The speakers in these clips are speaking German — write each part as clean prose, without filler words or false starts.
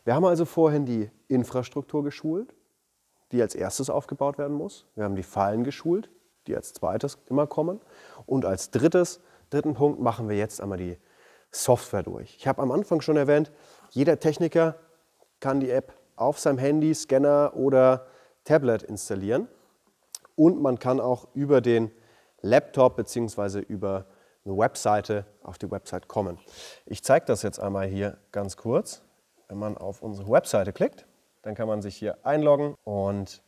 Wir haben also vorhin die Infrastruktur geschult, die als erstes aufgebaut werden muss. Wir haben die Fallen geschult, die als zweites immer kommen. Und als dritten Punkt machen wir jetzt einmal die Software durch. Ich habe am Anfang schon erwähnt, jeder Techniker kann die App auf seinem Handy, Scanner oder Tablet installieren. Und man kann auch über den Laptop bzw. über eine Webseite auf die Website kommen. Ich zeige das jetzt einmal hier ganz kurz. Wenn man auf unsere Webseite klickt, dann kann man sich hier einloggen und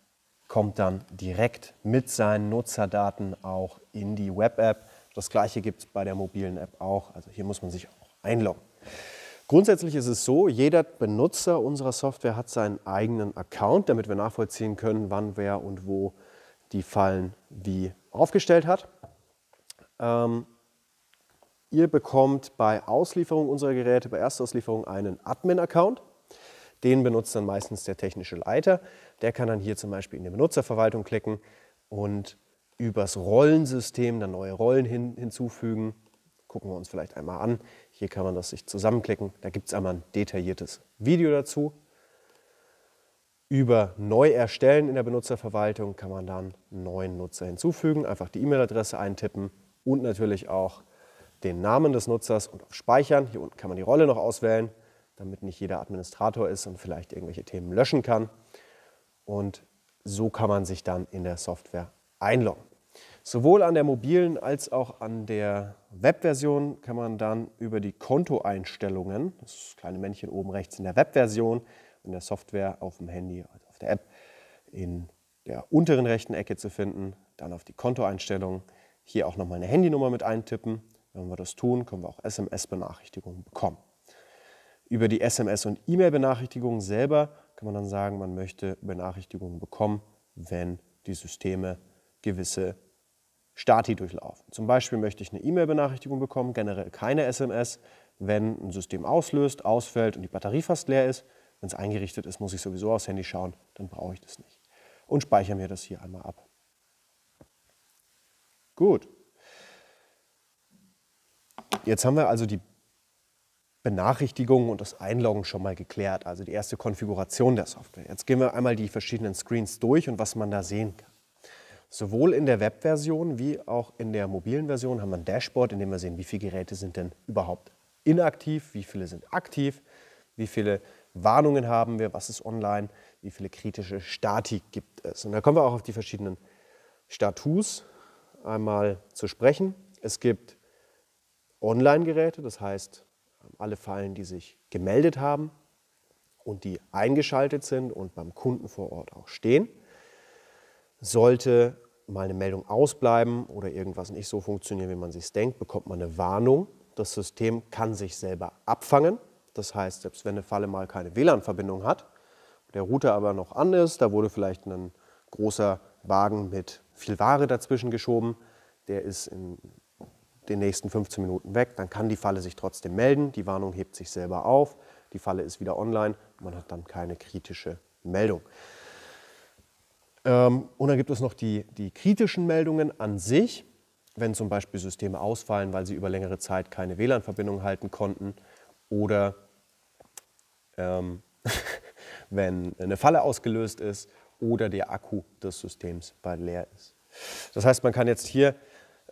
kommt dann direkt mit seinen Nutzerdaten auch in die Web-App. Das gleiche gibt es bei der mobilen App auch. Also hier muss man sich auch einloggen. Grundsätzlich ist es so, jeder Benutzer unserer Software hat seinen eigenen Account, damit wir nachvollziehen können, wann, wer und wo die Fallen wie aufgestellt hat. Ihr bekommt bei Auslieferung unserer Geräte, bei Erstauslieferung einen Admin-Account. Den benutzt dann meistens der technische Leiter. Der kann dann hier zum Beispiel in die Benutzerverwaltung klicken und übers Rollensystem dann neue Rollen hinzufügen. Gucken wir uns vielleicht einmal an. Hier kann man das sich zusammenklicken. Da gibt es einmal ein detailliertes Video dazu. Über Neu erstellen in der Benutzerverwaltung kann man dann einen neuen Nutzer hinzufügen. Einfach die E-Mail-Adresse eintippen und natürlich auch den Namen des Nutzers und auf Speichern. Hier unten kann man die Rolle noch auswählen, damit nicht jeder Administrator ist und vielleicht irgendwelche Themen löschen kann. Und so kann man sich dann in der Software einloggen. Sowohl an der mobilen als auch an der Webversion kann man dann über die Kontoeinstellungen, das kleine Männchen oben rechts in der Webversion, in der Software auf dem Handy, also auf der App, in der unteren rechten Ecke zu finden, dann auf die Kontoeinstellungen, hier auch nochmal eine Handynummer mit eintippen. Wenn wir das tun, können wir auch SMS-Benachrichtigungen bekommen. Über die SMS- und E-Mail-Benachrichtigungen selber kann man dann sagen, man möchte Benachrichtigungen bekommen, wenn die Systeme gewisse Stati durchlaufen. Zum Beispiel möchte ich eine E-Mail-Benachrichtigung bekommen, generell keine SMS. Wenn ein System auslöst, ausfällt und die Batterie fast leer ist, wenn es eingerichtet ist, muss ich sowieso aufs Handy schauen, dann brauche ich das nicht. Und speichere mir das hier einmal ab. Gut. Jetzt haben wir also die Benachrichtigungen und das Einloggen schon mal geklärt, also die erste Konfiguration der Software. Jetzt gehen wir einmal die verschiedenen Screens durch und was man da sehen kann. Sowohl in der Webversion wie auch in der mobilen Version haben wir ein Dashboard, in dem wir sehen, wie viele Geräte sind denn überhaupt inaktiv, wie viele sind aktiv, wie viele Warnungen haben wir, was ist online, wie viele kritische Stati gibt es. Und da kommen wir auch auf die verschiedenen Status einmal zu sprechen. Es gibt Online-Geräte, das heißt alle Fallen, die sich gemeldet haben und die eingeschaltet sind und beim Kunden vor Ort auch stehen. Sollte mal eine Meldung ausbleiben oder irgendwas nicht so funktionieren, wie man sich denkt, bekommt man eine Warnung. Das System kann sich selber abfangen. Das heißt, selbst wenn eine Falle mal keine WLAN-Verbindung hat, der Router aber noch an ist, da wurde vielleicht ein großer Wagen mit viel Ware dazwischen geschoben, der ist in den nächsten 15 Minuten weg, dann kann die Falle sich trotzdem melden, die Warnung hebt sich selber auf, die Falle ist wieder online, man hat dann keine kritische Meldung. Und dann gibt es noch die kritischen Meldungen an sich, wenn zum Beispiel Systeme ausfallen, weil sie über längere Zeit keine WLAN-Verbindung halten konnten oder wenn eine Falle ausgelöst ist oder der Akku des Systems bald leer ist. Das heißt, man kann jetzt hier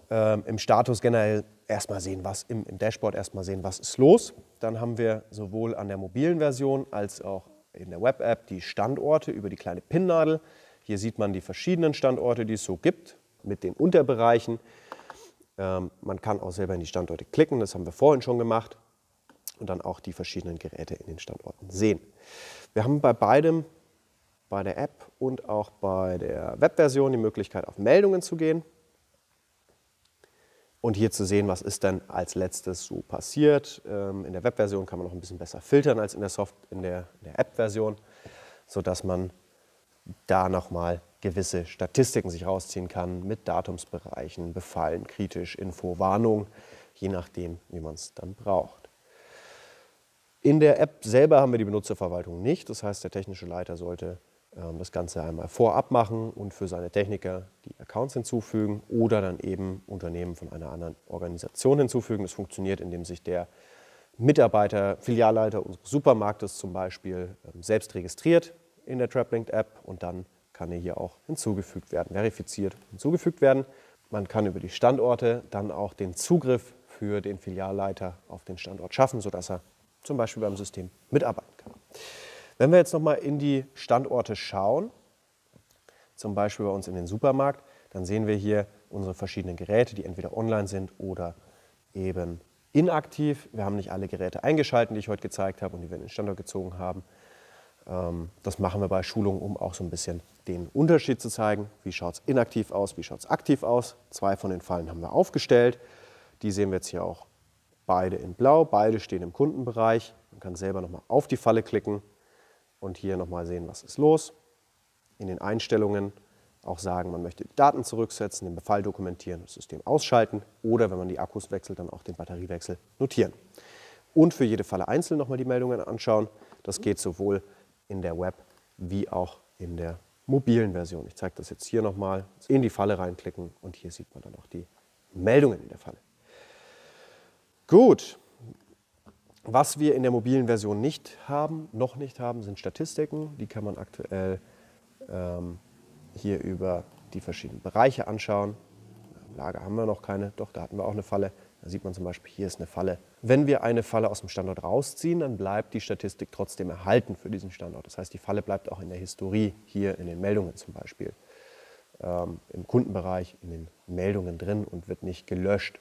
im Status generell erstmal sehen, im Dashboard erstmal sehen, was ist los. Dann haben wir sowohl an der mobilen Version als auch in der Web-App die Standorte über die kleine Pinnadel. Hier sieht man die verschiedenen Standorte, die es so gibt, mit den Unterbereichen. Man kann auch selber in die Standorte klicken, das haben wir vorhin schon gemacht. Und dann auch die verschiedenen Geräte in den Standorten sehen. Wir haben bei beidem, bei der App und auch bei der Webversion, die Möglichkeit, auf Meldungen zu gehen. Und hier zu sehen, was ist denn als letztes so passiert. In der Webversion kann man noch ein bisschen besser filtern als in der App-Version, sodass man da nochmal gewisse Statistiken sich rausziehen kann mit Datumsbereichen, Befallen, kritisch, Info, Warnung, je nachdem, wie man es dann braucht. In der App selber haben wir die Benutzerverwaltung nicht. Das heißt, der technische Leiter sollte das Ganze einmal vorab machen und für seine Techniker die Accounts hinzufügen oder dann eben Unternehmen von einer anderen Organisation hinzufügen. Das funktioniert, indem sich der Mitarbeiter, Filialleiter unseres Supermarktes zum Beispiel selbst registriert in der TrapLink-App und dann kann er hier auch hinzugefügt werden, verifiziert hinzugefügt werden. Man kann über die Standorte dann auch den Zugriff für den Filialleiter auf den Standort schaffen, sodass er zum Beispiel beim System mitarbeiten kann. Wenn wir jetzt nochmal in die Standorte schauen, zum Beispiel bei uns in den Supermarkt, dann sehen wir hier unsere verschiedenen Geräte, die entweder online sind oder eben inaktiv. Wir haben nicht alle Geräte eingeschaltet, die ich heute gezeigt habe und die wir in den Standort gezogen haben. Das machen wir bei Schulungen, um auch so ein bisschen den Unterschied zu zeigen. Wie schaut es inaktiv aus, wie schaut es aktiv aus? 2 von den Fallen haben wir aufgestellt. Die sehen wir jetzt hier auch beide in blau. Beide stehen im Kundenbereich. Man kann selber nochmal auf die Falle klicken und hier nochmal sehen, was ist los. In den Einstellungen auch sagen, man möchte die Daten zurücksetzen, den Befall dokumentieren, das System ausschalten oder wenn man die Akkus wechselt, dann auch den Batteriewechsel notieren. Und für jede Falle einzeln nochmal die Meldungen anschauen. Das geht sowohl in der Web- wie auch in der mobilen Version. Ich zeige das jetzt hier nochmal. In die Falle reinklicken und hier sieht man dann auch die Meldungen in der Falle. Gut. Was wir in der mobilen Version noch nicht haben, sind Statistiken. Die kann man aktuell hier über die verschiedenen Bereiche anschauen. Im Lager haben wir noch keine, doch, da hatten wir auch eine Falle. Da sieht man zum Beispiel, hier ist eine Falle. Wenn wir eine Falle aus dem Standort rausziehen, dann bleibt die Statistik trotzdem erhalten für diesen Standort. Das heißt, die Falle bleibt auch in der Historie, hier in den Meldungen zum Beispiel, im Kundenbereich, in den Meldungen drin und wird nicht gelöscht.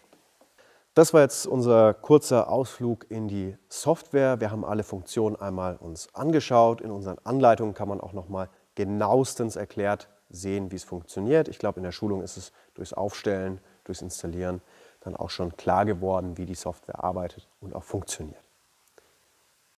Das war jetzt unser kurzer Ausflug in die Software. Wir haben alle Funktionen einmal uns angeschaut. In unseren Anleitungen kann man auch nochmal genauestens erklärt sehen, wie es funktioniert. Ich glaube, in der Schulung ist es durchs Aufstellen, durchs Installieren dann auch schon klar geworden, wie die Software arbeitet und auch funktioniert.